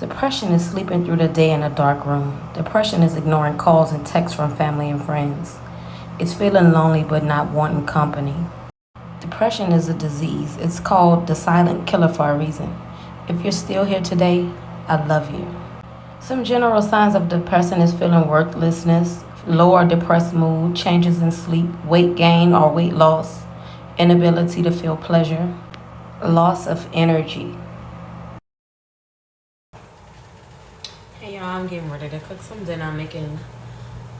Depression is sleeping through the day in a dark room. Depression is ignoring calls and texts from family and friends. It's feeling lonely but not wanting company. Depression is a disease. It's called the silent killer for a reason. If you're still here today, I love you. Some general signs of depression is feeling worthlessness, low or depressed mood, changes in sleep, weight gain or weight loss, inability to feel pleasure, loss of energy. Hey y'all, I'm getting ready to cook some dinner. I'm making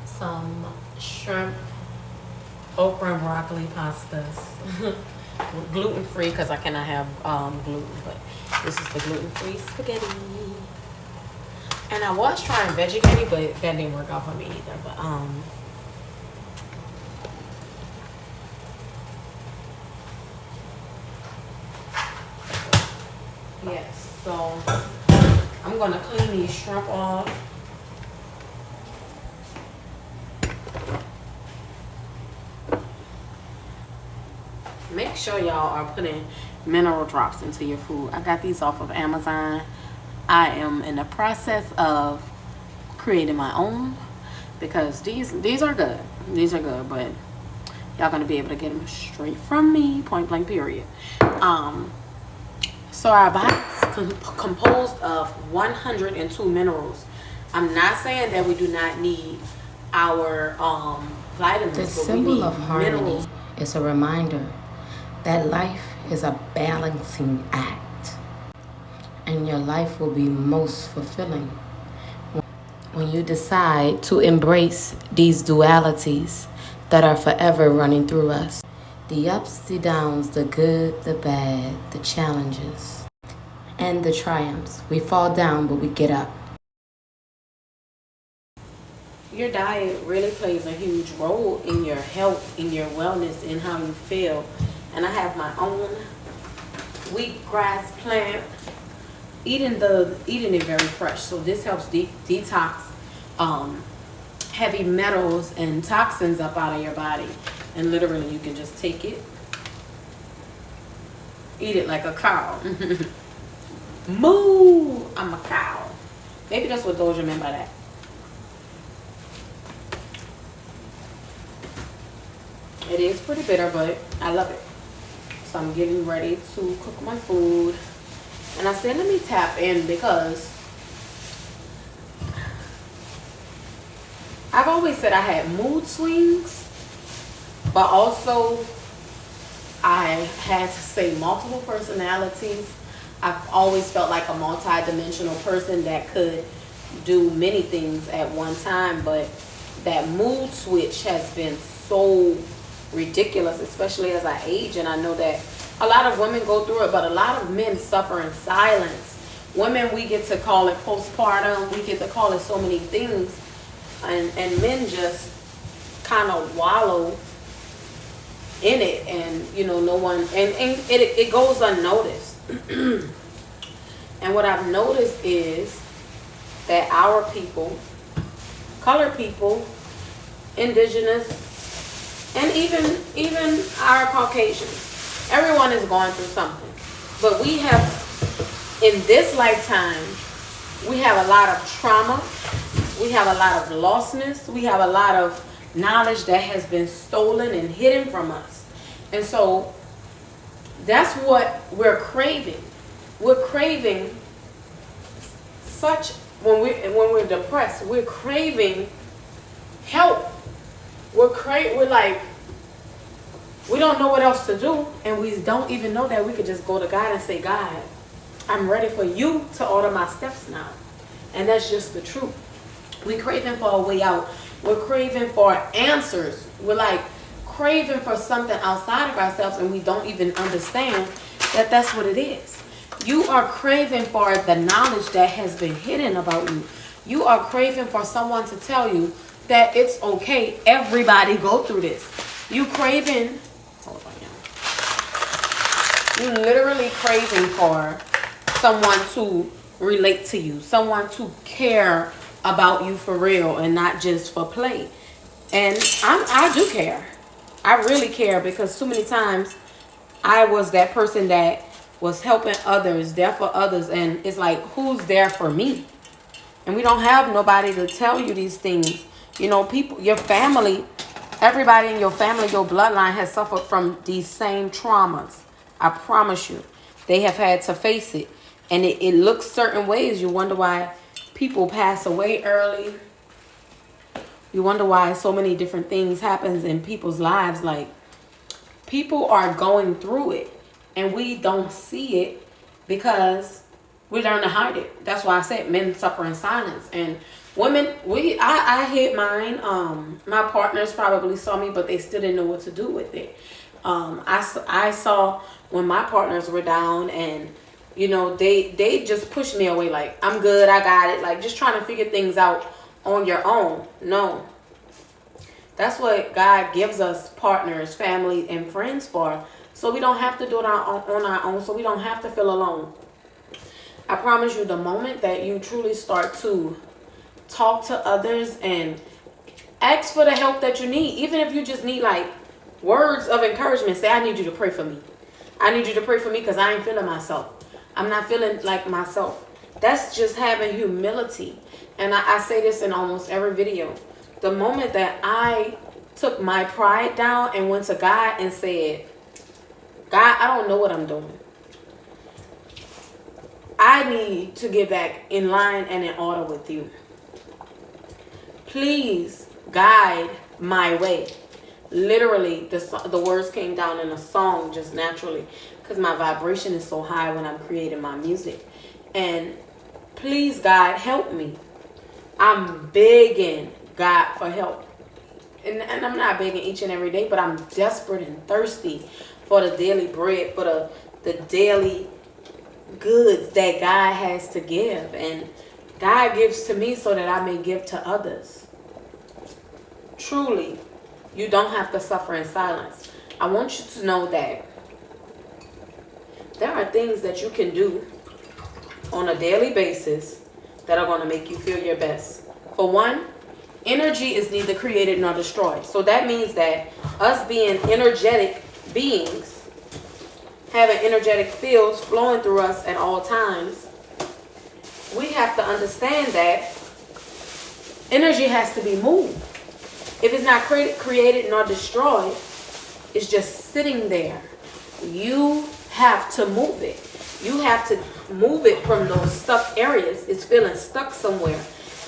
some shrimp, okra, and broccoli pastas. Gluten-free because I cannot have gluten, but this is the gluten-free spaghetti. And I was trying veggie, but that didn't work out for me either. But yes, so I'm gonna clean these shrimp off. Make sure y'all are putting mineral drops into your food. I got these off of Amazon. I am in the process of creating my own because these are good. These are good, but y'all gonna be able to get them straight from me, point blank period. So our body is composed of 102 minerals. I'm not saying that we do not need our vitamins. The symbol of harmony is a reminder that life is a balancing act, and your life will be most fulfilling when you decide to embrace these dualities that are forever running through us. The ups, the downs, the good, the bad, the challenges, and the triumphs. We fall down, but we get up. Your diet really plays a huge role in your health, in your wellness, in how you feel. And I have my own wheatgrass plant. Eating it very fresh, so this helps detox heavy metals and toxins up out of your body. And literally, you can just take it, eat it like a cow. Moo! I'm a cow. Maybe that's what Doja meant by that. It is pretty bitter, but I love it. So I'm getting ready to cook my food. And I said, let me tap in because I've always said I had mood swings, but also I had to say multiple personalities. I've always felt like a multi-dimensional person that could do many things at one time, but that mood switch has been so ridiculous, especially as I age. And I know that a lot of women go through it, but a lot of men suffer in silence. Women, we get to call it postpartum, we get to call it so many things, and men just kind of wallow in it, and you know, no one, and it goes unnoticed. And what I've noticed is that our people, colored people, indigenous, and even our Caucasians, everyone is going through something. But we have, in this lifetime, we have a lot of trauma, we have a lot of lostness, we have a lot of knowledge that has been stolen and hidden from us. And so that's what we're craving. We're craving such, when we're depressed, we're craving help. We're like, we don't know what else to do, and we don't even know that we could just go to God and say, God, I'm ready for you to order my steps now. And that's just the truth. We're craving for a way out. We're craving for answers. We're like craving for something outside of ourselves, and we don't even understand that that's what it is. You are craving for the knowledge that has been hidden about you. You are craving for someone to tell you that it's okay. Everybody go through this. You craving, you literally craving for someone to relate to you, someone to care about you for real and not just for play. And I do care. I really care, because too many times I was that person that was helping others, there for others. And it's like, who's there for me? And we don't have nobody to tell you these things. You know, people, your family, everybody in your family, your bloodline has suffered from these same traumas. I promise you. They have had to face it. And it looks certain ways. You wonder why people pass away early. You wonder why so many different things happens in people's lives. Like, people are going through it. And we don't see it because we learn to hide it. That's why I said men suffer in silence. And women, I hid mine. My partners probably saw me, but they still didn't know what to do with it. I saw when my partners were down, and you know, they just pushed me away. Like, I'm good, I got it. Like, just trying to figure things out on your own. No. That's what God gives us partners, family, and friends for. So we don't have to do it on our own. So we don't have to feel alone. I promise you, the moment that you truly start to talk to others and ask for the help that you need, even if you just need like words of encouragement, say, I need you to pray for me. I need you to pray for me because I ain't feeling myself. I'm not feeling like myself. That's just having humility. And I say this in almost every video. The moment that I took my pride down and went to God and said, God, I don't know what I'm doing. I need to get back in line and in order with you. Please guide my way. Literally, the words came down in a song just naturally because my vibration is so high when I'm creating my music. And please, God, help me. I'm begging God for help. And I'm not begging each and every day, but I'm desperate and thirsty for the daily bread, for the daily goods that God has to give. And God gives to me so that I may give to others. Truly, you don't have to suffer in silence. I want you to know that there are things that you can do on a daily basis that are going to make you feel your best. For one, energy is neither created nor destroyed. So that means that us being energetic beings, having energetic fields flowing through us at all times, we have to understand that energy has to be moved. If it's not created nor destroyed, it's just sitting there. You have to move it. You have to move it from those stuck areas. It's feeling stuck somewhere.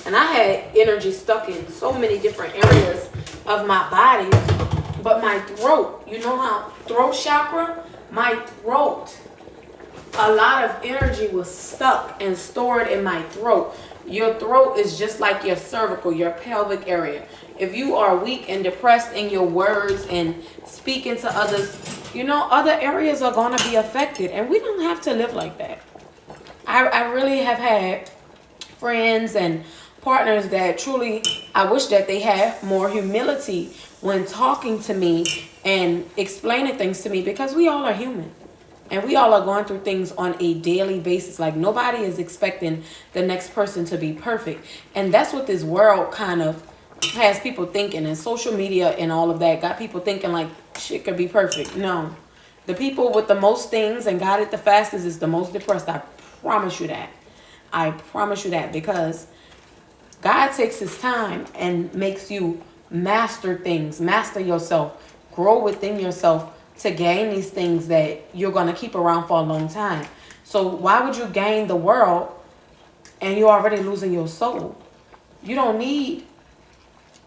And I had energy stuck in so many different areas of my body. But my throat, you know how throat chakra? My throat, a lot of energy was stuck and stored in my throat. Your throat is just like your cervical, your pelvic area. If you are weak and depressed in your words and speaking to others, you know, other areas are going to be affected. And we don't have to live like that. I really have had friends and partners that truly, I wish that they had more humility when talking to me and explaining things to me, because we all are human. And we all are going through things on a daily basis. Like, nobody is expecting the next person to be perfect. And that's what this world kind of has people thinking. And social media and all of that got people thinking like shit could be perfect. No. The people with the most things and got it the fastest is the most depressed. I promise you that. I promise you that. Because God takes his time and makes you master things. Master yourself. Grow within yourself to gain these things that you're going to keep around for a long time. So why would you gain the world and you're already losing your soul? You don't need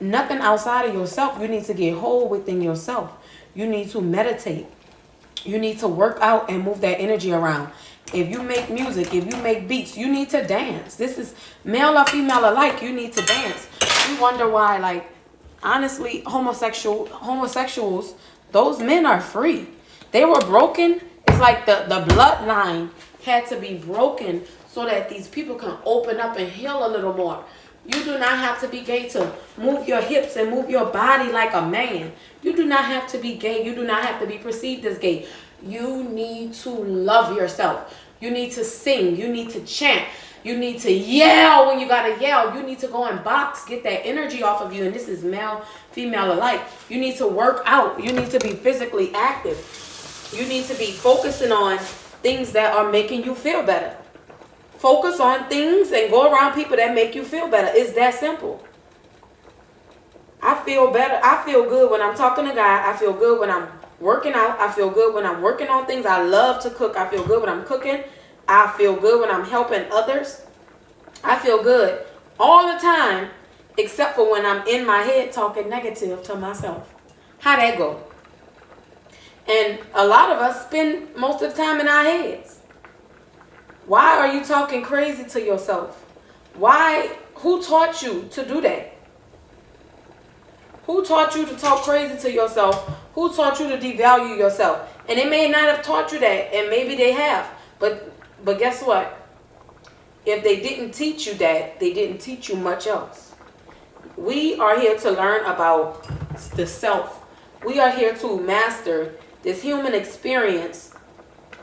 nothing outside of yourself. You need to get whole within yourself. You need to meditate. You need to work out and move that energy around. If you make music, if you make beats, you need to dance. This is male or female alike. You need to dance. You wonder why, like, honestly, homosexuals, those men are free. They were broken. It's like the bloodline had to be broken so that these people can open up and heal a little more. You do not have to be gay to move your hips and move your body like a man. You do not have to be gay. You do not have to be perceived as gay. You need to love yourself. You need to sing. You need to chant. You need to yell when you gotta yell. You need to go and box, get that energy off of you. And this is male, female alike. You need to work out. You need to be physically active. You need to be focusing on things that are making you feel better. Focus on things and go around people that make you feel better. It's that simple. I feel better. I feel good when I'm talking to God. I feel good when I'm working out. I feel good when I'm working on things. I love to cook. I feel good when I'm cooking. I feel good when I'm helping others. I feel good all the time, except for when I'm in my head talking negative to myself. How that go? And a lot of us spend most of the time in our heads. Why are you talking crazy to yourself? Why? Who taught you to do that? Who taught you to talk crazy to yourself? Who taught you to devalue yourself? And they may not have taught you that, and maybe they have. But guess what? If they didn't teach you that, they didn't teach you much else. We are here to learn about the self. We are here to master this human experience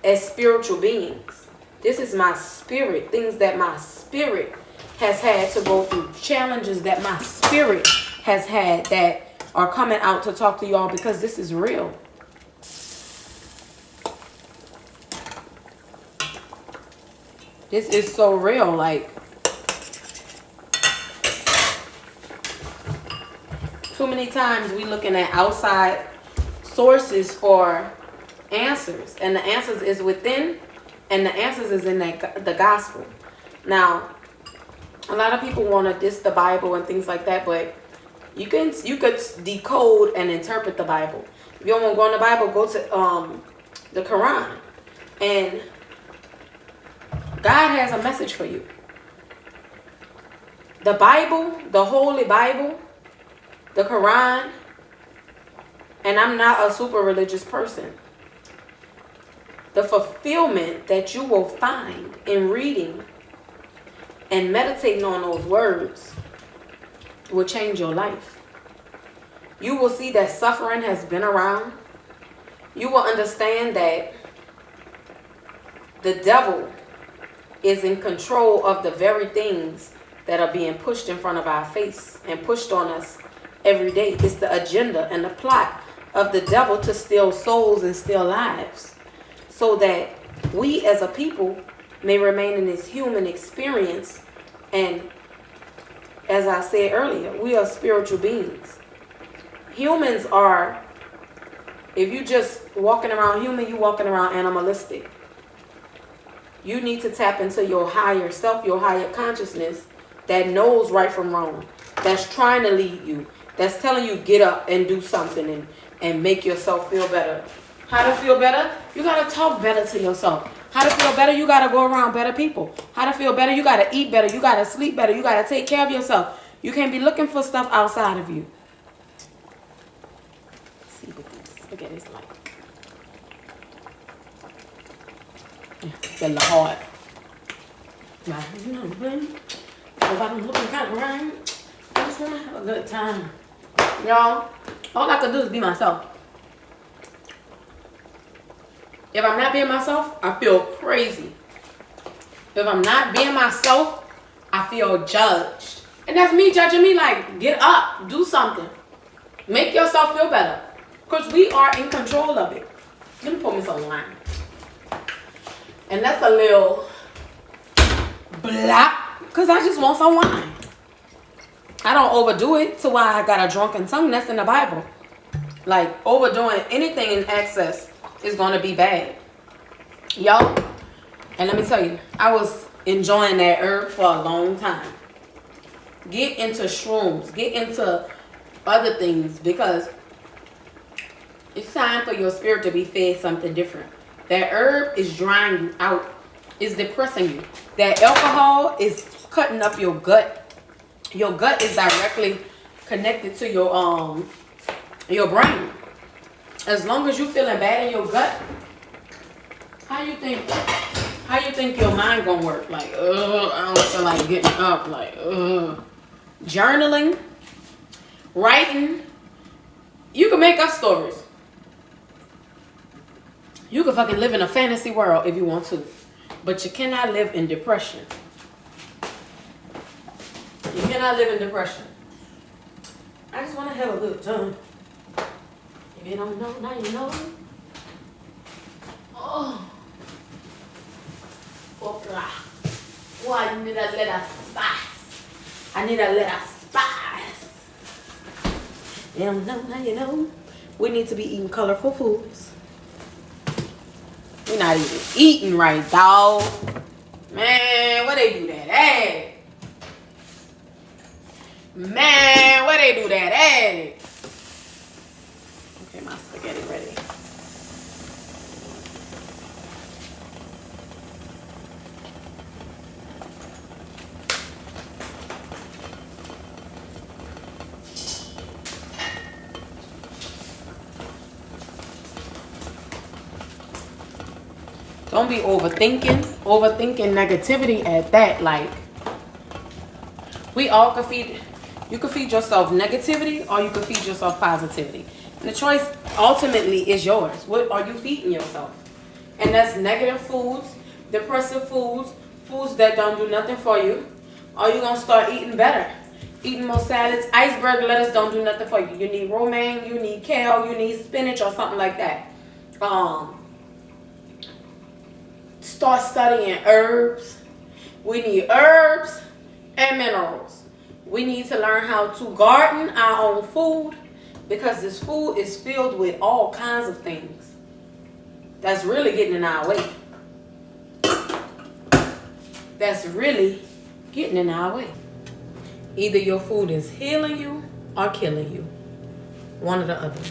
as spiritual beings. This is my spirit, things that my spirit has had to go through, challenges that my spirit has had that are coming out to talk to y'all because this is real. This is so real. Like, too many times we looking at outside sources for answers, and the answers is within, and the answers is in the gospel. Now, a lot of people want to diss the Bible and things like that, but you could decode and interpret the Bible. If you don't want to go in the Bible, go to the Quran, and God has a message for you. The Bible, the Holy Bible, the Quran, and I'm not a super religious person. The fulfillment that you will find in reading and meditating on those words will change your life. You will see that suffering has been around. You will understand that the devil is in control of the very things that are being pushed in front of our face and pushed on us every day. It's the agenda and the plot of the devil to steal souls and steal lives, so that we as a people may remain in this human experience. And as I said earlier, we are spiritual beings. Humans are, if you just walking around human, you walking around animalistic. You need to tap into your higher self, your higher consciousness that knows right from wrong, that's trying to lead you, that's telling you get up and do something and make yourself feel better. How to feel better? You got to talk better to yourself. How to feel better? You got to go around better people. How to feel better? You got to eat better. You got to sleep better. You got to take care of yourself. You can't be looking for stuff outside of you. Let's see what this, look at this light. Feel the heart. Now, you know what I mean? If I'm looking kind of right, I just want to have a good time. Y'all, all I can do is be myself. If I'm not being myself, I feel crazy. If I'm not being myself, I feel judged. And that's me judging me like, get up, do something. Make yourself feel better. Because we are in control of it. Let me pour me some wine. And that's a little black, because I just want some wine. I don't overdo it to why I got a drunken tongue. That's in the Bible. Like, overdoing anything in excess is going to be bad. Y'all, and let me tell you, I was enjoying that herb for a long time. Get into shrooms. Get into other things, because it's time for your spirit to be fed something different. That herb is drying you out. It's depressing you. That alcohol is cutting up your gut. Your gut is directly connected to your brain. As long as you feeling bad in your gut, how you think your mind gonna work? Like, I don't feel like getting up. Like, journaling, writing. You can make up stories. You can fucking live in a fantasy world if you want to, but you cannot live in depression. You cannot live in depression. I just want to have a good time. If you don't know, now you know. Oh. Opera. Oh, I need a little spice. I need a little spice. You know, we need to be eating colorful foods. We're not even eating right, dog. Man, where they do that at? Man, where they do that at? Okay, my spaghetti ready. Don't be overthinking negativity at that. Like, we all can feed, you can feed yourself negativity or you can feed yourself positivity. And the choice ultimately is yours. What are you feeding yourself? And that's negative foods, depressive foods, foods that don't do nothing for you. Or you gonna start eating better. Eating more salads. Iceberg lettuce don't do nothing for you. You need romaine, you need kale, you need spinach or something like that. Start studying herbs. We need herbs and minerals. We need to learn how to garden our own food, because this food is filled with all kinds of things that's really getting in our way. That's really getting in our way. Either your food is healing you or killing you. One or the other.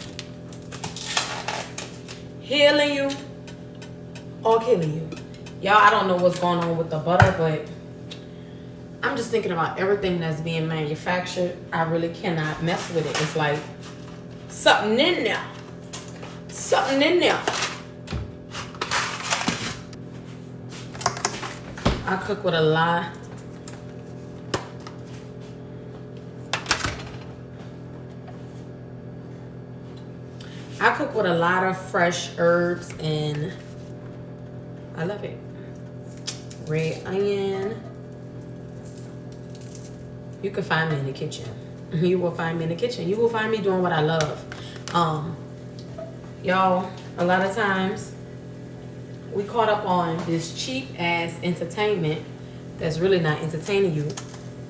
Healing you or killing you. Y'all, I don't know what's going on with the butter, but I'm just thinking about everything that's being manufactured. I really cannot mess with it. It's like something in there. Something in there. I cook with a lot. I cook with a lot of fresh herbs and I love it. Red onion. You can find me in the kitchen. You will find me in the kitchen. You will find me doing what I love. Y'all, a lot of times we caught up on this cheap ass entertainment that's really not entertaining you.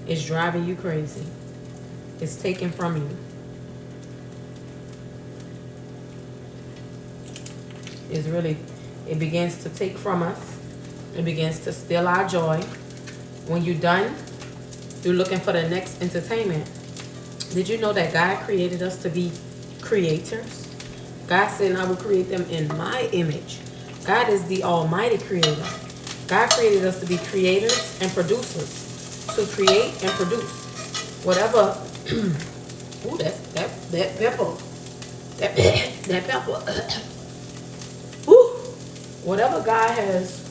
It's driving you crazy. It's taken from you. It's really, it begins to take from us. It begins to steal our joy. When you're done, you're looking for the next entertainment. Did you know that God created us to be creators? God said, I will create them in my image. God is the almighty creator. God created us to be creators and producers. To create and produce. Whatever. Ooh, that pepper. That pepper. Ooh. Whatever God has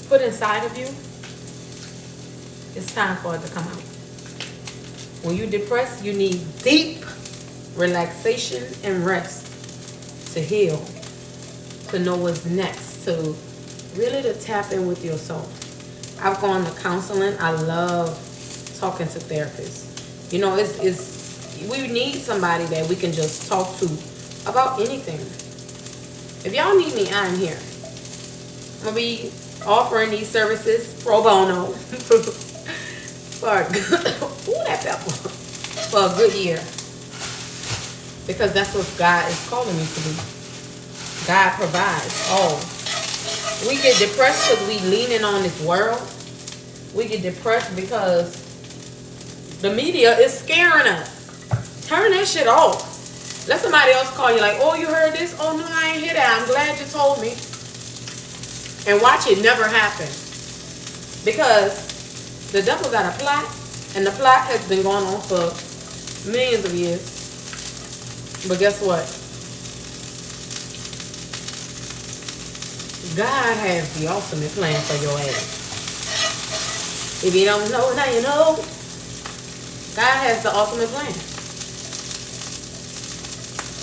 put inside of you, it's time for it to come out. When you're depressed, you need deep relaxation and rest to heal, to know what's next, to really to tap in with yourself. I've gone to counseling. I love talking to therapists. You know, it's we need somebody that we can just talk to about anything. If y'all need me, I'm here. I'm gonna be offering these services pro bono for ooh, that pepper, for a good year, because that's what God is calling me to do. God provides all. We get depressed because we leaning on this world. We get depressed because the media is scaring us. Turn that shit off. Let somebody else call you like, oh, you heard this? Oh, no, I ain't hear that. I'm glad you told me. And watch it never happen. Because the devil got a plot, and the plot has been going on for millions of years. But guess what? God has the ultimate plan for your ass. If you don't know, now you know. God has the ultimate plan.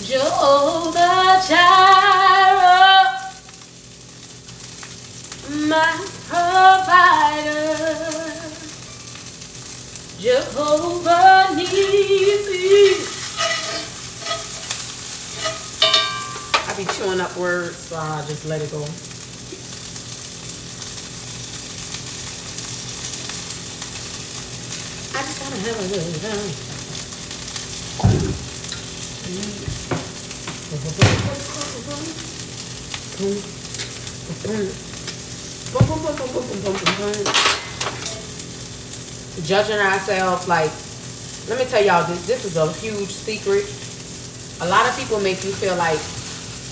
Jehovah Jireh, my provider. Jehovah Nissi. I be chewing up words, so I'll just let it go. have a good time. Judging ourselves, like, let me tell y'all this is a huge secret. A lot of people make you feel like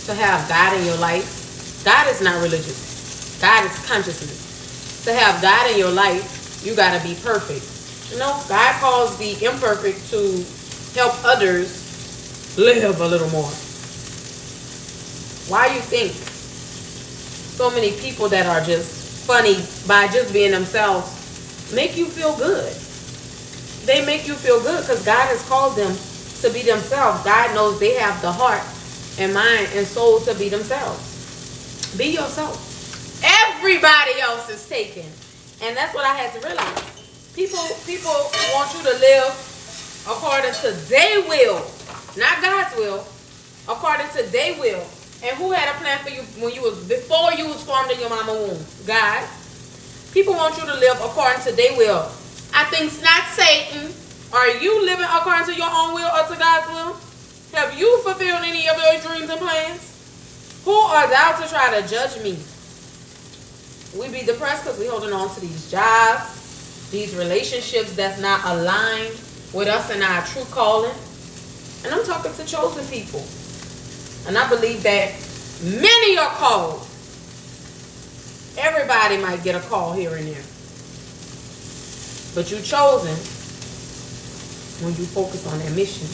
to have God in your life. God is not religious. God is consciousness. To have God in your life, you gotta be perfect. You know, God calls the imperfect to help others live a little more. Why you think so many people that are just funny by just being themselves make you feel good? They make you feel good because God has called them to be themselves. God knows they have the heart and mind and soul to be themselves. Be yourself. Everybody else is taken. And that's what I had to realize. People want you to live according to their will, not God's will, according to their will. And who had a plan for you before you was formed in your mama's womb? God. People want you to live according to their will. I think it's not Satan. Are you living according to your own will or to God's will? Have you fulfilled any of your dreams and plans? Who are thou to try to judge me? We be depressed because we holding on to these jobs, these relationships that's not aligned with us and our true calling. And I'm talking to chosen people. And I believe that many are called. Everybody might get a call here and there. But you chosen when you focus on that mission.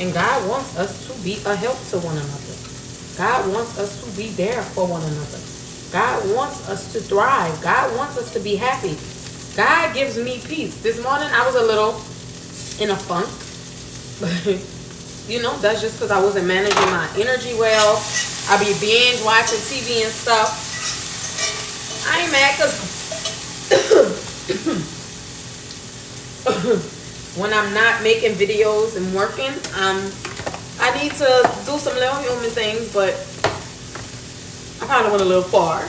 And God wants us to be a help to one another. God wants us to be there for one another. God wants us to thrive. God wants us to be happy. God gives me peace. This morning I was a little in a funk. You know, that's just because I wasn't managing my energy well. I be binge watching TV and stuff. I ain't mad because when I'm not making videos and working, I need to do some little human things, but I kind of went a little far.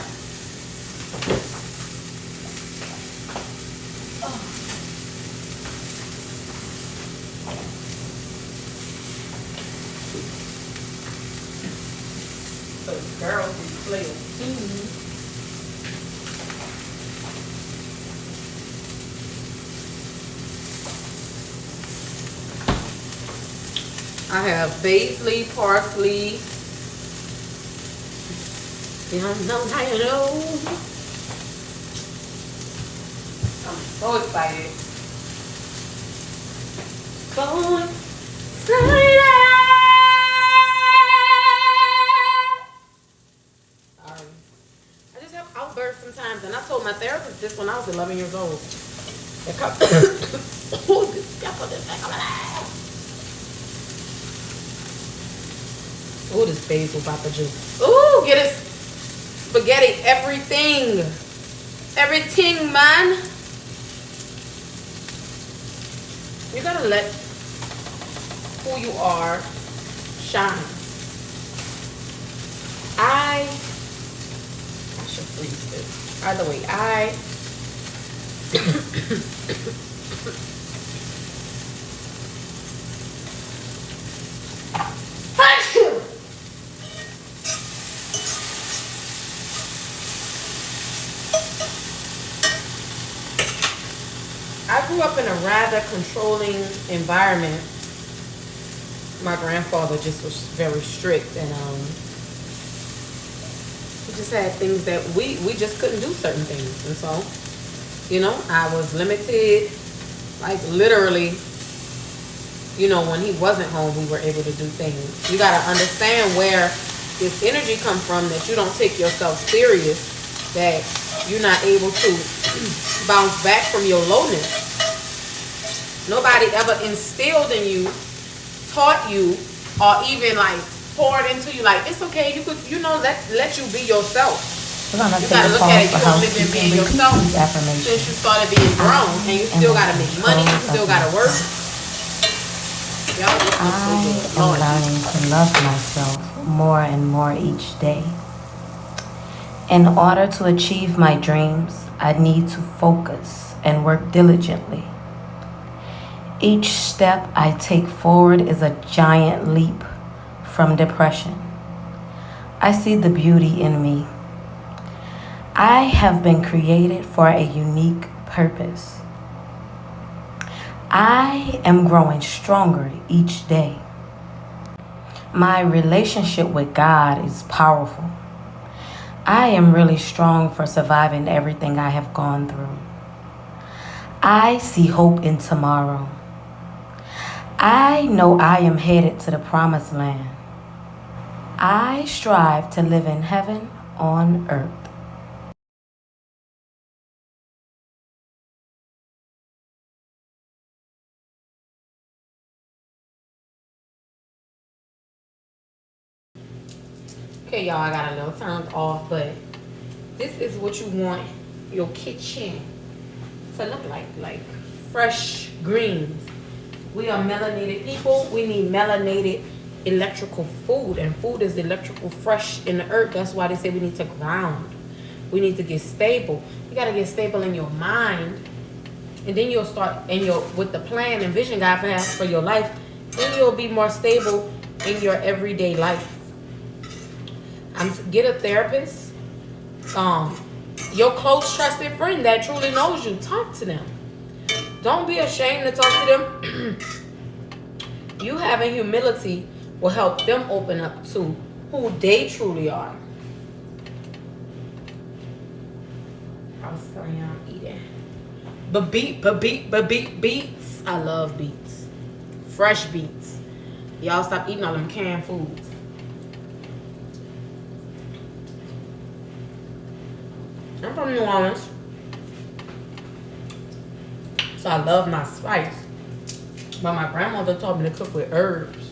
So girls be playing. I have basil, parsley. You don't know how you know. I'm so excited. So excited. Sorry. I just have outbursts sometimes, and I told my therapist this when I was 11 years old. Oh, this basil about to just, ooh, get it spaghetti, everything. Everything, man. You gotta let who you are shine. I should freeze this. Either way, I grew up in a rather controlling environment. My grandfather just was very strict, and he just had things that we just couldn't do certain things. And so, you know, I was limited, like literally, you know, when he wasn't home, we were able to do things. You got to understand where this energy comes from, that you don't take yourself serious, that you're not able to bounce back from your lowness. Nobody ever instilled in you, taught you, or even like poured into you, like, it's okay, you could, you know, let you be yourself. You gotta look at it, you only been being yourself since you started being grown, and you still gotta make money, you still gotta work. I am learning to love myself more and more each day. In order to achieve my dreams, I need to focus and work diligently. Each step I take forward is a giant leap from depression. I see the beauty in me. I have been created for a unique purpose. I am growing stronger each day. My relationship with God is powerful. I am really strong for surviving everything I have gone through. I see hope in tomorrow. I know I am headed to the promised land. I strive to live in heaven on earth. Okay, y'all, I got a little turned off, but this is what you want your kitchen to look like fresh greens. We are melanated people. We need melanated electrical food, and food is electrical fresh in the earth. That's why they say we need to ground. We need to get stable. You got to get stable in your mind, and then you'll start with the plan and vision God has for your life. Then you'll be more stable in your everyday life. Get a therapist. Your close trusted friend that truly knows you. Talk to them. Don't be ashamed to talk to them. You having humility will help them open up to who they truly are. I was telling you I'm eating. Beets. I love beets. Fresh beets. Y'all stop eating all them canned foods. I'm from New Orleans, so I love my spice. But my grandmother taught me to cook with herbs.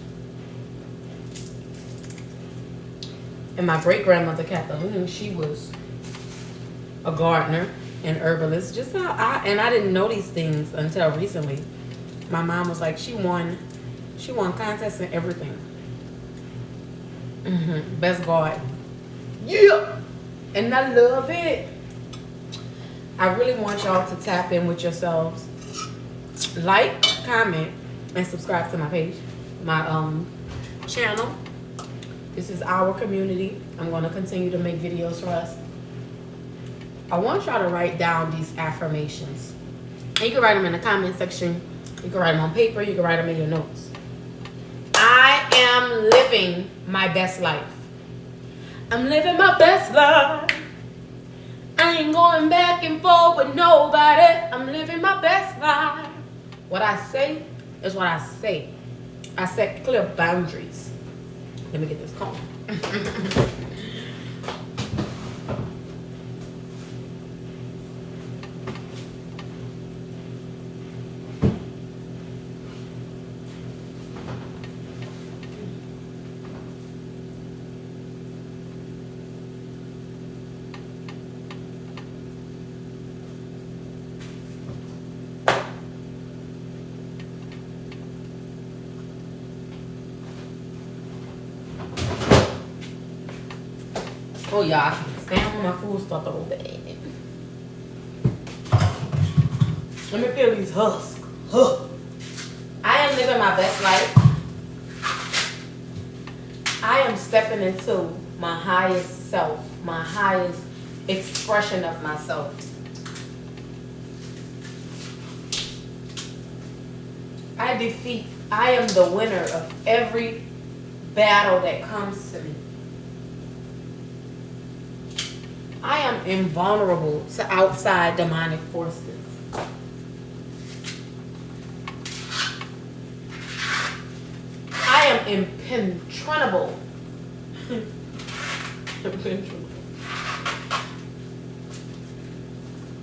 And my great-grandmother, Kathleen, she was a gardener and herbalist. I didn't know these things until recently. My mom was like, she won contests and everything. Best garden. Yeah! And I love it. I really want y'all to tap in with yourselves. Like, comment, and subscribe to my page, my channel. This is our community. I'm going to continue to make videos for us. I want y'all to write down these affirmations. And you can write them in the comment section. You can write them on paper. You can write them in your notes. I am living my best life. I'm living my best life. I ain't going back and forth with nobody. I'm living my best life. What I say is what I say. I set clear boundaries. Let me get this comb. Oh, y'all, I can't stand when my food start to go bad. Let me peel these husks. I am living my best life. I am stepping into my highest self, my highest expression of myself. I am the winner of every battle that comes to me. I am invulnerable to outside demonic forces. I am impenetrable.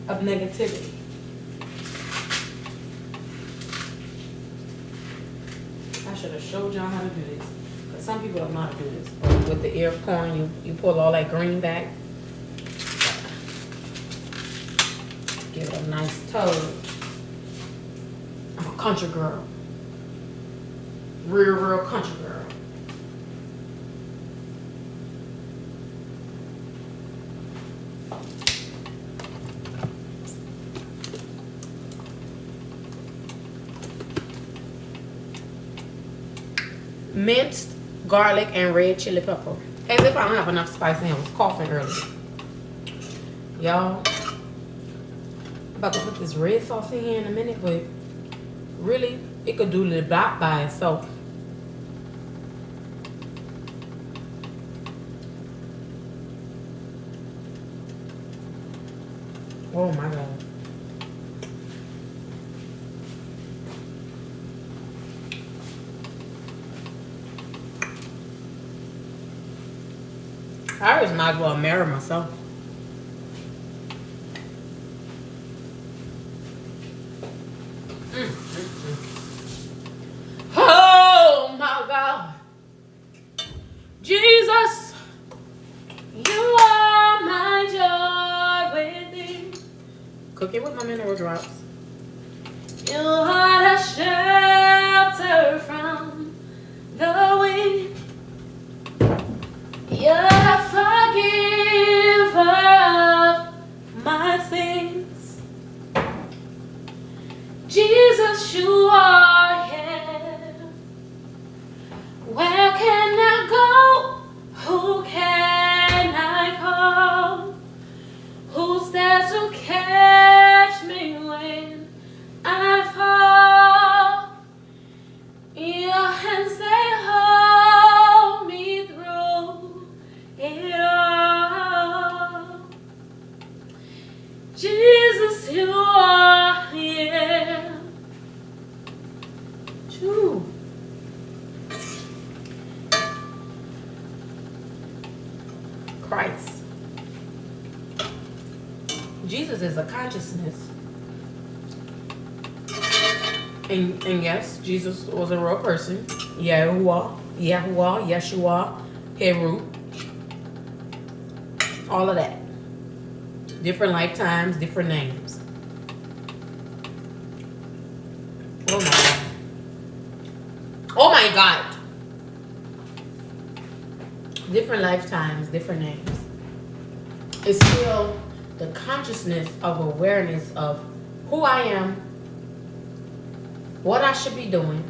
Of negativity. I should have showed y'all how to do this. Because some people don't know how to do this. With the ear of corn, you pull all that green back. Give it a nice toast. I'm a country girl. Real country girl. minced garlic and red chili pepper. As if I don't have enough spice in. I was coughing earlier. Y'all, I'm about to put this red sauce in here in a minute, but really, it could do the block by itself. Oh my God. I just might as well marry myself. Oh my God. Jesus, you are my joy within. Cooking with my mineral drops. You are a shelter from the wind. You're a forgiver of my sins. Jesus, you are here. Where can I go? Who can I call? Who's there to catch me when I fall? Your hands, they hold me through it all. Jesus, you are here. True. Christ. Jesus is a consciousness. And yes, Jesus was a real person. Yahuwah, Yeshua, Heru. All of that. Different lifetimes, different names. Oh my God. Oh my God. Different lifetimes, different names. It's still the consciousness of awareness of who I am, what I should be doing,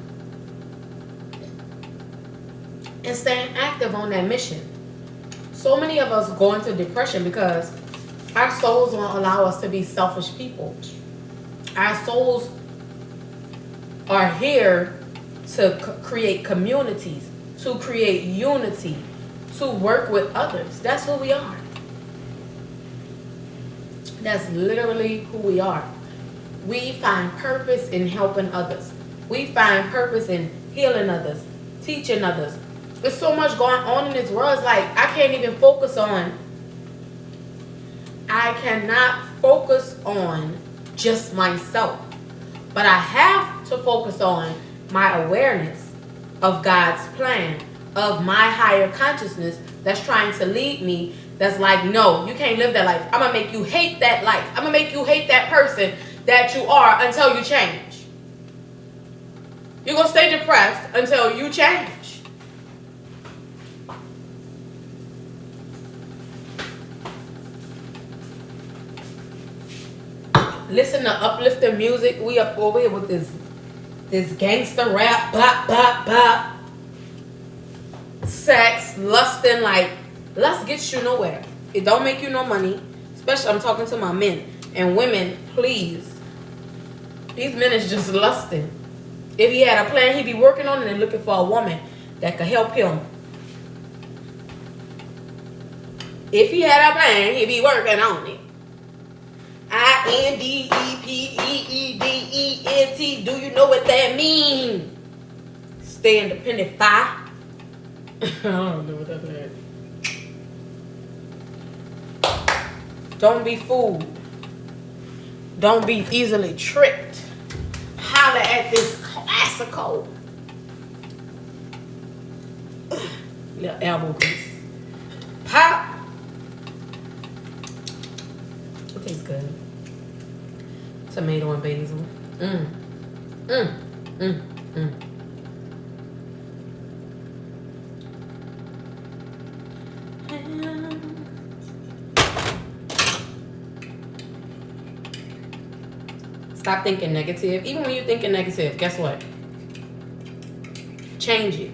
and staying active on that mission. So many of us go into depression because our souls won't allow us to be selfish people. Our souls are here to create communities, to create unity, to work with others. That's who we are. That's literally who we are. We find purpose in helping others. We find purpose in healing others, teaching others. There's so much going on in this world. It's like I cannot focus on just myself. But I have to focus on my awareness of God's plan, of my higher consciousness that's trying to lead me. That's like, no, you can't live that life. I'm going to make you hate that life. I'm going to make you hate that person that you are until you change. You're going to stay depressed until you change. Listen to uplifting music. We up over here with this gangster rap, bop, bop, bop. Sex, lusting, like, lust gets you nowhere. It don't make you no money. Especially, I'm talking to my men. And women, please. These men is just lusting. If he had a plan, he'd be working on it and looking for a woman that could help him. If he had a plan, he'd be working on it. INDEPEEDENT. Do you know what that means? Stay independent. I don't know what that means. Don't be fooled. Don't be easily tricked. Holler at this classical. Little elbow grease. Pop. It tastes good. Tomato and basil. Stop thinking negative. Even when you're thinking negative, guess what? Change it.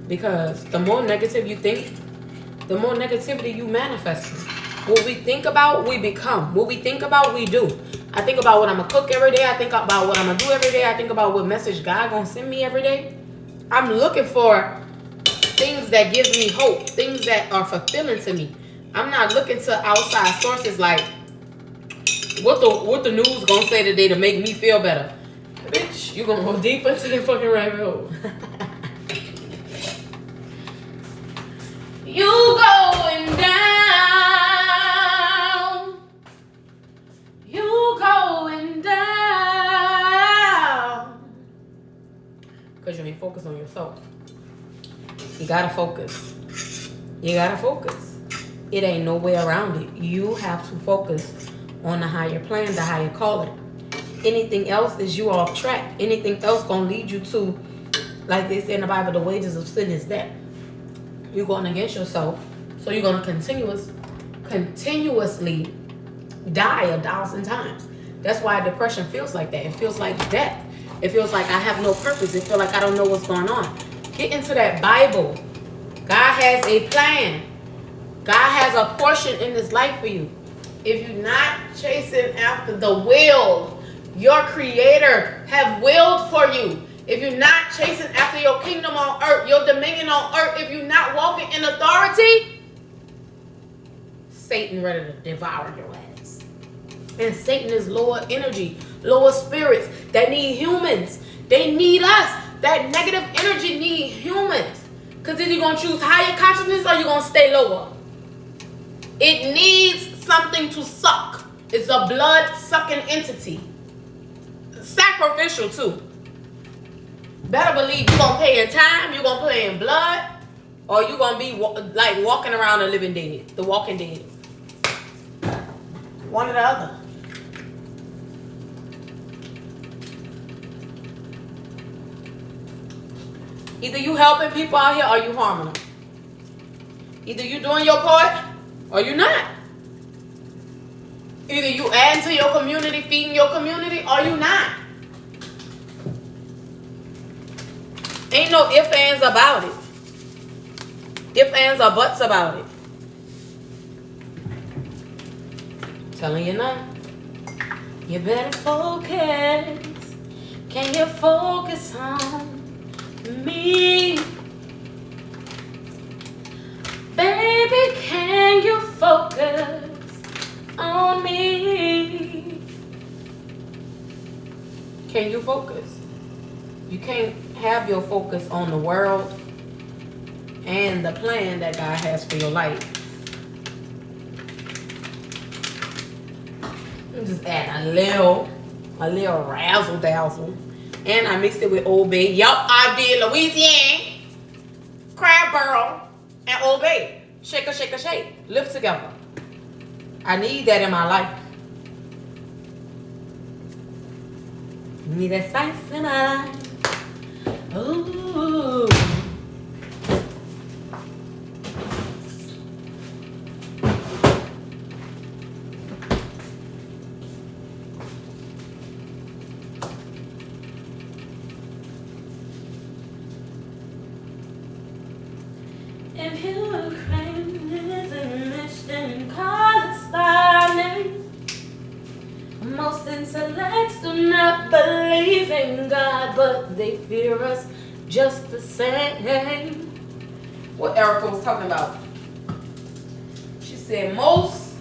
Because the more negative you think, the more negativity you manifest. What we think about, we become. What we think about, we do. I think about what I'm going to cook every day. I think about what I'm going to do every day. I think about what message God going to send me every day. I'm looking for things that give me hope. Things that are fulfilling to me. I'm not looking to outside sources like what the news going to say today to make me feel better. Bitch, you going to go deep into the fucking rabbit hole. You going down. You going down. Because you ain't focused on yourself. You gotta focus. You gotta focus. It ain't no way around it. You have to focus on the higher plan, the higher calling. Anything else is you off track. Anything else gonna lead you to, like they say in the Bible, the wages of sin is death. You're going against yourself, so you're going to continuously die 1,000 times. That's why depression feels like that. It feels like death. It feels like I have no purpose. It feels like I don't know what's going on. Get into that Bible. God has a plan. God has a portion in this life for you. If you're not chasing after the will your Creator have willed for you, if you're not chasing after your kingdom on earth, your dominion on earth, if you're not walking in authority, Satan ready to devour your ass. And Satan is lower energy, lower spirits that need humans. They need us. That negative energy need humans. Because either you're going to choose higher consciousness or you're going to stay lower. It needs something to suck. It's a blood-sucking entity. Sacrificial, too. Better believe you're going to pay in time, you're going to pay in blood, or you're going to be like walking around the living dead, the walking dead. One or the other. Either you helping people out here or you harming them. Either you doing your part or you not. Either you adding to your community, feeding your community, or you not. Ain't no ifs, ands about it. Ifs, ands, or buts about it. Telling you now. You better focus. Can you focus on me? Baby, can you focus on me? Can you focus? You can't have your focus on the world and the plan that God has for your life. I'm just adding a little razzle dazzle. And I mixed it with Old Bay. Yup, I did Louisiana, Crab Barrel, and Old Bay. Shake, shake. Live together. I need that in my life. Need that spice in my life. Ooh. If you were craving this and call us by name, most intellects do not believe in God, but they fear us just the same. What Erica was talking about. She said most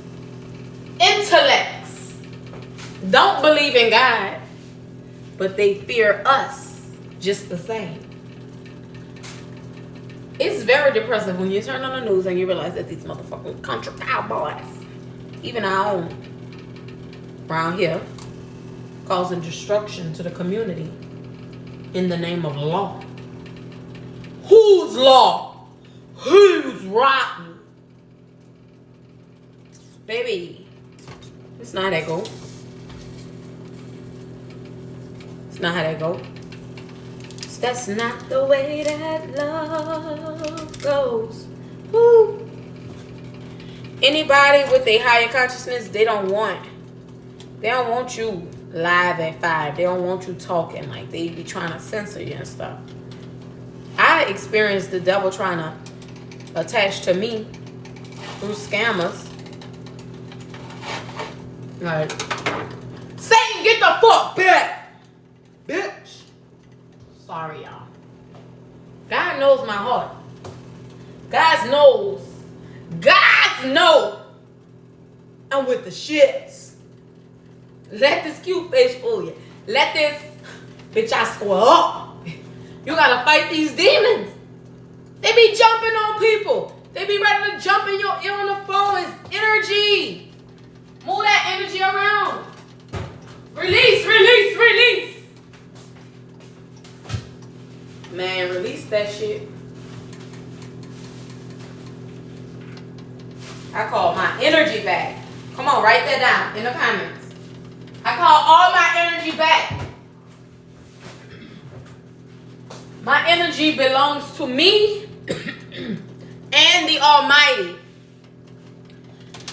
intellects don't believe in God, but they fear us just the same. It's very depressive when you turn on the news and you realize that these motherfucking country cowboys, even our own, around here, causing destruction to the community in the name of law. Whose law? Who's rotten? Baby, it's not how that go. It's not how that go. That's not the way that love goes. Woo. Anybody with a higher consciousness, they don't want you live at 5. They don't want you talking, like they be trying to censor you and stuff. I I experienced the devil trying to attach to me through scammers. Like, Satan, get the fuck back, bitch. Sorry, y'all. God knows my heart. God knows. God knows. I'm with the shits. Let this cute face fool you. Let this bitch I square up. You gotta fight these demons. They be jumping on people. They be ready to jump in your ear on the phone. It's energy. Move that energy around. Release, release, release. Man, release that shit. I call my energy back. Come on, write that down in the comments. I call all my energy back. My energy belongs to me and the Almighty.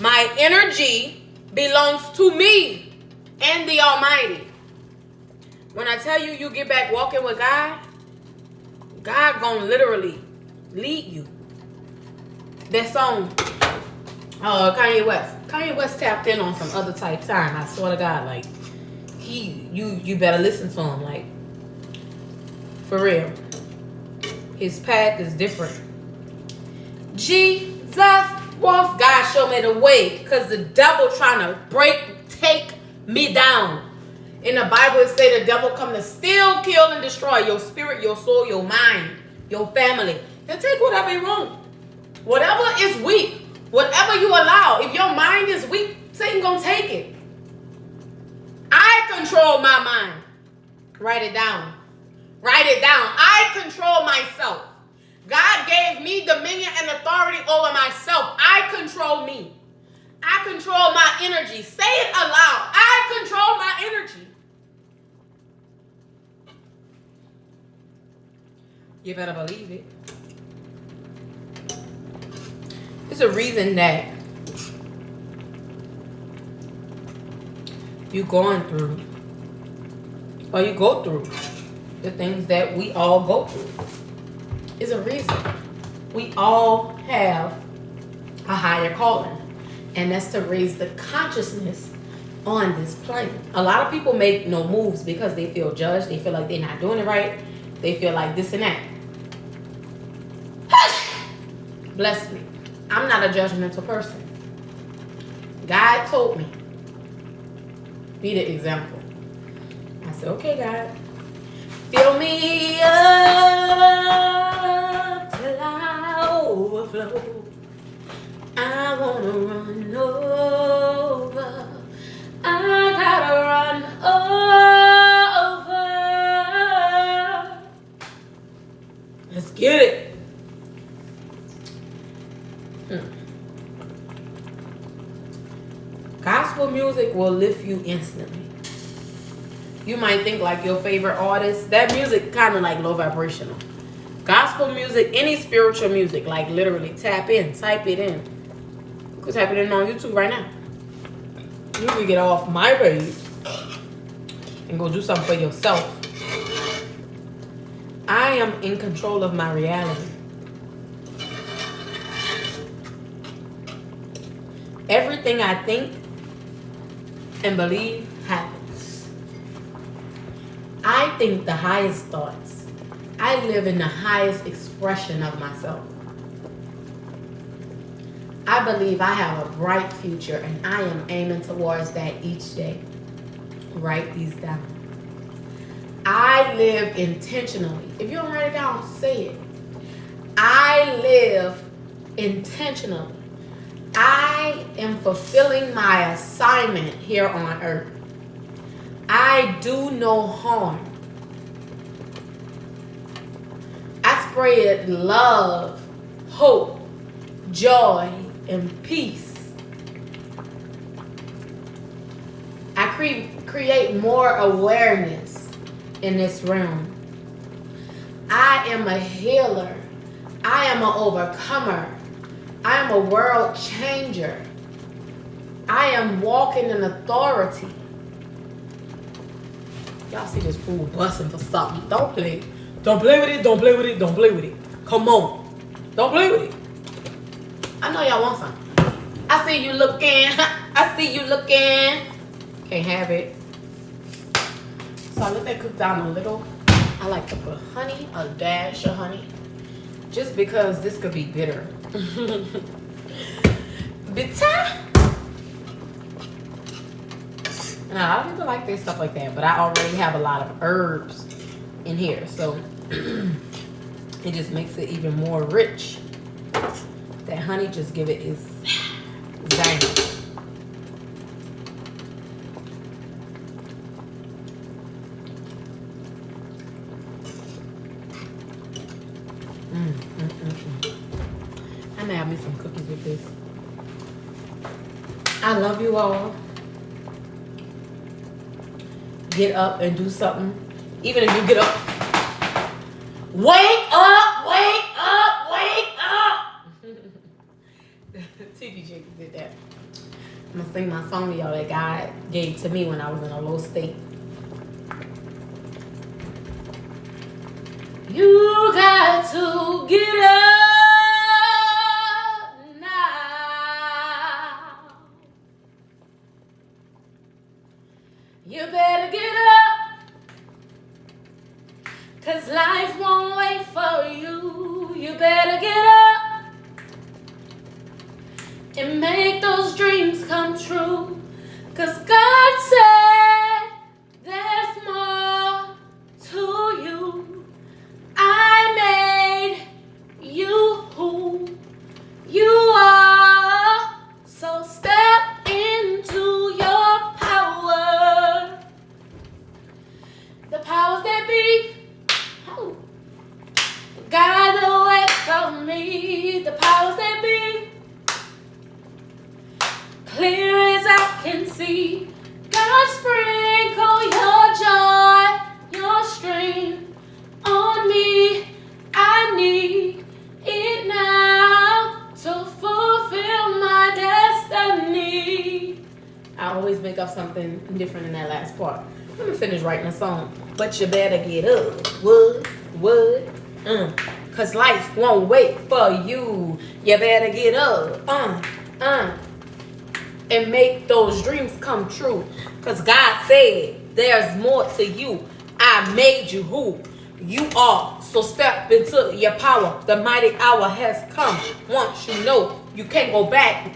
My energy belongs to me and the Almighty. When I tell you, you get back walking with God, God gonna literally lead you. That song, Kanye West. Kanye West tapped in on some other type time. I swear to God, like you better listen to him, like for real. His path is different. Jesus walks. God show me the way, because the devil trying to take me down. In the Bible, it say the devil come to steal, kill, and destroy your spirit, your soul, your mind, your family. He'll take whatever you want. Whatever is weak, whatever you allow. If your mind is weak, Satan gonna take it. I control my mind. Write it down. Write it down. I control myself. God gave me dominion and authority over myself. I control me. I control my energy. Say it aloud. I control my energy. You better believe it. There's a reason that you're going through, or you go through the things that we all go through. Is a reason. We all have a higher calling, and that's to raise the consciousness on this plane. A lot of people make no moves because they feel judged. They feel like they're not doing it right. They feel like this and that. Bless me. I'm not a judgmental person. God told me, be the example. I said, okay, God, fill me up till I overflow. I wanna run over. I gotta run over. Let's get it. Gospel music will lift you instantly. You might think like your favorite artist, that music kind of like low vibrational. Gospel music, any spiritual music, like literally tap in, type it in. You can type it in on YouTube right now. You can get off my page and go do something for yourself. I am in control of my reality. Everything I think and believe happens. I think the highest thoughts. I live in the highest expression of myself. I believe I have a bright future, and I am aiming towards that each day. Write these down. I live intentionally. If you don't write it down, say it. I live intentionally. I am fulfilling my assignment here on earth. I do no harm. I spread love, hope, joy, and peace. I create more awareness in this realm. I am a healer. I am an overcomer. I am a world changer. I am walking in authority. Y'all see this fool busting for something. Don't play. Don't play with it, don't play with it, don't play with it. Come on. Don't play with it. I know y'all want some. I see you looking. I see you looking. Can't have it. So I let that cook down a little. I like to put honey, a dash of honey. Just because this could be bitter. Bitter. Now, a lot of people like this stuff like that, but I already have a lot of herbs in here, so it just makes it even more rich. That honey just give it its zang. I'm gonna have me some cookies with this. I love you all. Get up and do something. Even if you get up. Wake up! Wake up! Wake up! TD Jakes did that. I'm gonna sing my song to y'all that God gave to me when I was in a low state. You got to get up now. You better get up, 'cause life won't wait for you. You better get up and make those dreams come true. 'Cause God said there's more to you. I made you who you are. So step into your power. The powers that be, oh, guide the way for me. The powers that be, clear as I can see. God, sprinkle your joy, your strength on me. I need it now to fulfill my destiny. I always make up something different in that last part. I'm gonna finish writing a song, but you better get up. Would. 'Cause life won't wait for you. You better get up. And make those dreams come true. 'Cause God said there's more to you. I made you who you are. So step into your power. The mighty hour has come. Once you know, you can't go back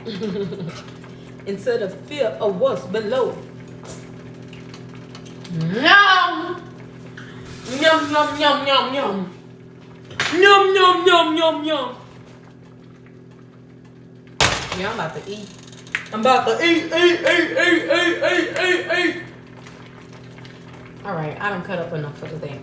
into the fear of what's below. Yum! Yum, yum, yum, yum, yum. Yum, yum, yum, yum, yum. Yeah, I'm about to eat. I'm about to eat. All right, I done cut up enough for today.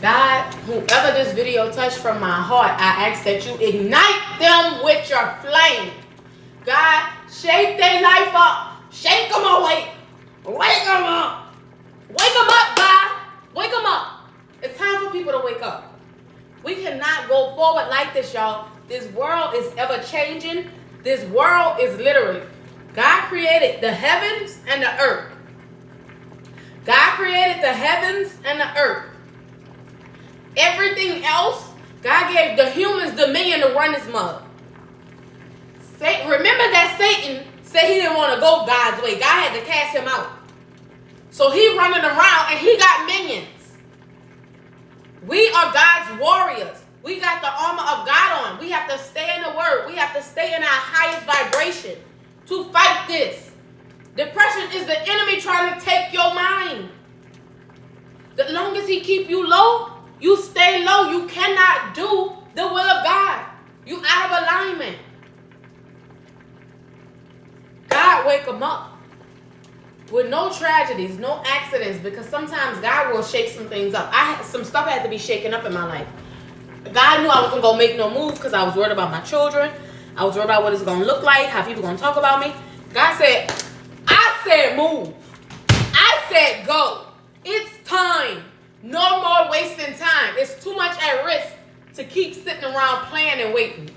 God, whoever this video touched from my heart, I ask that you ignite them with your flame. God, shake their life up. Shake them awake. Wake them up. Wake them up, God. Wake them up. It's time for people to wake up. We cannot go forward like this, y'all. This world is ever changing. This world is literally, God created the heavens and the earth. God created the heavens and the earth. Everything else, God gave the humans dominion to run this mug. Remember that Satan said he didn't want to go God's way. God had to cast him out. So he running around and he got minions. We are God's warriors. We got the armor of God on. We have to stay in the word. We have to stay in our highest vibration to fight this. Depression is the enemy trying to take your mind. The long as he keep you low, you stay low. You cannot do the will of God. You out of alignment. God wake them up with no tragedies, no accidents, because sometimes God will shake some things up. Some stuff had to be shaken up in my life. God knew I wasn't going to make no move because I was worried about my children. I was worried about what it's going to look like, how people going to talk about me. God said, I said move. I said go. It's time. No more wasting time. It's too much at risk to keep sitting around playing and waiting.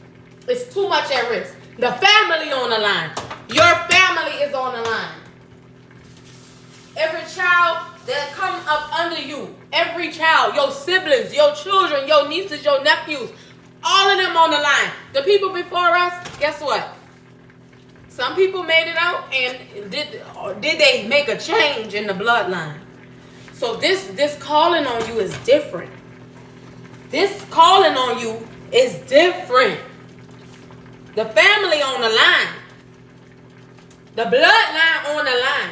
It's too much at risk. The family on the line. Your family is on the line. Every child that come up under you, every child, your siblings, your children, your nieces, your nephews, all of them on the line. The people before us, guess what? Some people made it out, and did they make a change in the bloodline? So this calling on you is different. This calling on you is different. The family on the line. The bloodline on the line.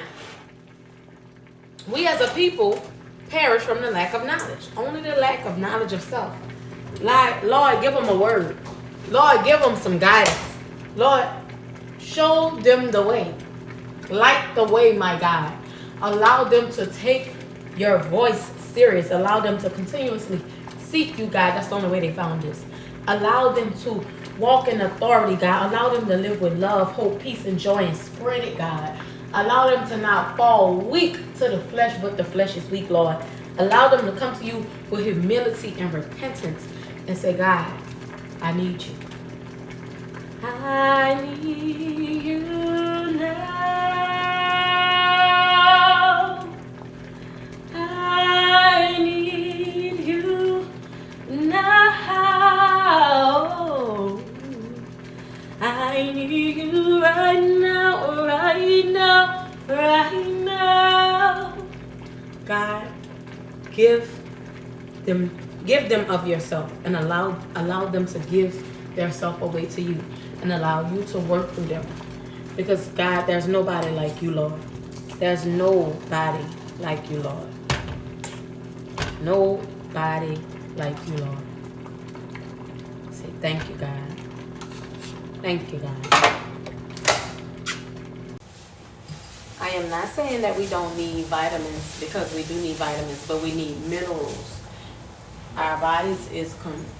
We as a people perish from the lack of knowledge. Only the lack of knowledge of self. Lord, give them a word. Lord, give them some guidance. Lord, show them the way. Light the way, my God. Allow them to take your voice serious. Allow them to continuously seek you, God. That's the only way they found this. Allow them to walk in authority, God. Allow them to live with love, hope, peace, and joy, and spread it, God. Allow them to not fall weak to the flesh, but the flesh is weak, Lord. Allow them to come to you with humility and repentance and say, God, I need you. I need you now. I need you now. I need you right now, right now, right now. God, give them of yourself and allow them to give their self away to you and allow you to work through them. Because God, there's nobody like you, Lord. There's nobody like you, Lord. Nobody like you, Lord. Say thank you, God. Thank you, God. I am not saying that we don't need vitamins, because we do need vitamins, but we need minerals. Our bodies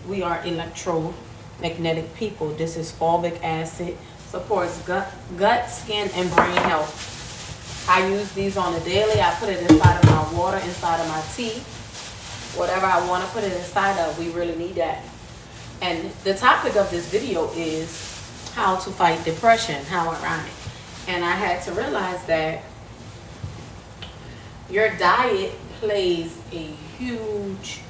we are electromagnetic people. This is fulvic acid, supports gut, skin, and brain health. I use these on a daily. I put it inside of my water, inside of my tea. Whatever I want to put it inside of, we really need that. And the topic of this video is how to fight depression. How ironic. And I had to realize that your diet plays a huge